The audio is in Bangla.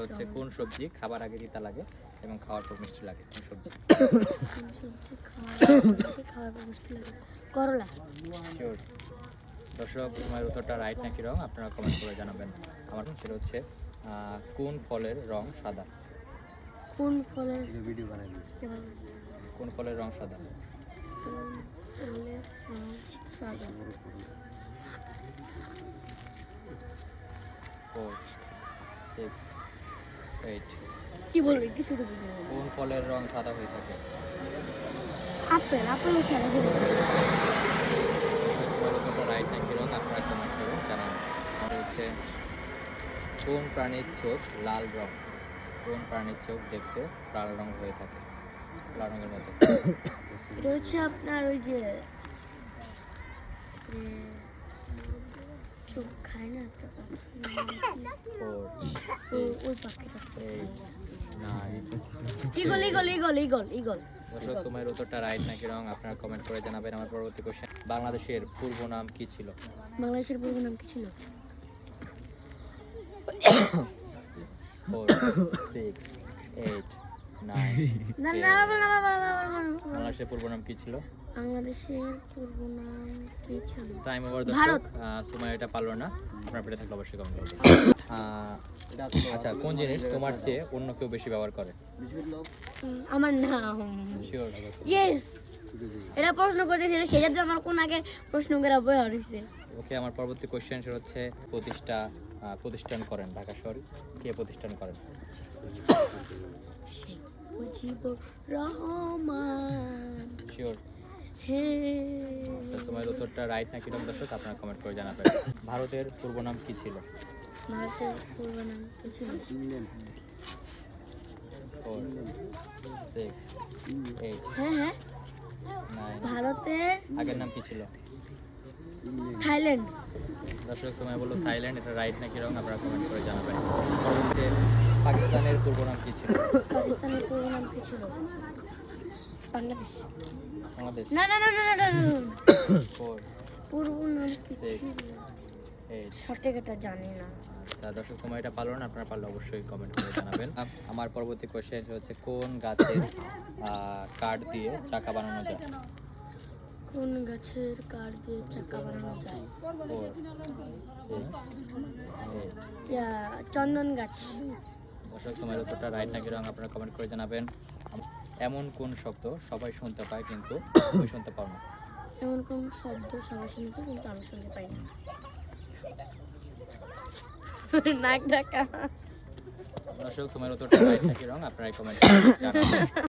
হচ্ছে কোন সবজি খাবার আগে তিতা লাগে এবং খাওয়ার পর মিষ্টি লাগে? কোন সবজি? কোন সবজি খাওয়ার পর মিষ্টি লাগে? করলা। শিওর। দর্শক, তোমার উত্তরটা রাইট নাকি রং আপনারা কমেন্ট করে জানাবেন। আমার সেটা হচ্ছে কোন ফলের রং সাদা? কোন ফলের ভিডিও বানাই কোন ফলের রং সাদা? কোন ফলের রং সাদা? 4 6 8 কি বলবি কিছু তো বুঝতে পারলাম না। কোন ফলের রং সাদা হয়ে থাকে? আপেল আপেলও সাদা হয়ে থাকে। তোমার উত্তরটা রাইট নাকি রং আপনারা কমেন্ট করে জানান। আর হচ্ছে কোন প্রাণীর চোখ লাল রং? কোন প্রাণীর চোখ দেখতে লাল রং হয়ে থাকে, লাল রঙের মতো? এটা হচ্ছে আপনার ওই যে চোখ খায় না একটা পাখি, ওই পাখিটা। 8 9 eagle eagle eagle eagle eagle. দর্শক, সময়ের উত্তরটা রাইট নাকি রং আপনারা কমেন্ট করে জানাবেন। আমার পরবর্তী কোশ্চেন, বাংলাদেশের পূর্ব নাম কি ছিল? বাংলাদেশের পূর্ব নাম কি ছিল? 4 6 8 9 না না বাংলাদেশের পূর্ব নাম কি ছিল? বাংলাদেশের পূর্ব নাম কি ছিল? Time over Bharat. দর্শক, সময় এটা পারলো না। আপনার পেটে থাকলে অবশ্যই কমেন্ট করবেন। আচ্ছা, কোন জিনিস তোমার চেয়ে অন্য কেউ বেশি ব্যবহার করে? আমার নাম। শিওর। ইয়েস, এটা প্রশ্ন করতেছিল সেটা তো আমার কোন আগে প্রশ্ন করা বই হইছে। ওকে, আমার পরবর্তী কোশ্চেন সেটা হচ্ছে প্রতিষ্ঠান করেন ঢাকা শহরে কে প্রতিষ্ঠান করেন? শেখ মুজিবুর রহমান। শিওর। হ্যাঁ। সময়ের উত্তরটা রাইট নাকি রং দর্শক আপনারা কমেন্ট করে জানাবেন। ভারতের পূর্ব নাম কি ছিল? ভারতের পূর্ব নাম কি ছিল? 4 6 8 হ্যাঁ হ্যাঁ, 9 ভারতের আগের নাম কি ছিল? থাইল্যান্ড। দর্শক, সময় বললো থাইল্যান্ড। এটা রাইট নাকি রং আপনারা কমেন্ট করে জানাবেন। পরবর্তীতে পাকিস্তানের পূর্ব নাম কি ছিল? পাকিস্তানের পূর্ব নাম কি ছিল? বাংলাদেশ। বাংলাদেশ। না না না না না, না, না। 4 পূর্ব নাম কি ছিল? 8 সঠিক এটা জানি না। আচ্ছা দর্শক, সময় এটা পারলো না, আপনারা পারলে অবশ্যই কমেন্ট করে জানাবেন। আমার পরবর্তী কোশ্চেন হচ্ছে কোন গাছের কাঠ দিয়ে চাকা বানানো যায়? কোন গাছের কাঠ দিয়ে চাকা বানানো যায়? 4 6 8 চন্দন গাছ। দর্শক, সময়ের উত্তরটা রাইট নাকি রং আপনারা কমেন্ট করে জানাবেন। এমন কোন শব্দ সবাই শুনতে পায় কিন্তু তুমি শুনতে পাও না? এমন কোন শব্দ সবাই শুনতে কিন্তু আমি শুনতে পাই না? নাক ডাকা। দর্শক, সময়ের উত্তরটা রাইট নাকি রং আপনারা কমেন্ট করে জানাবেন।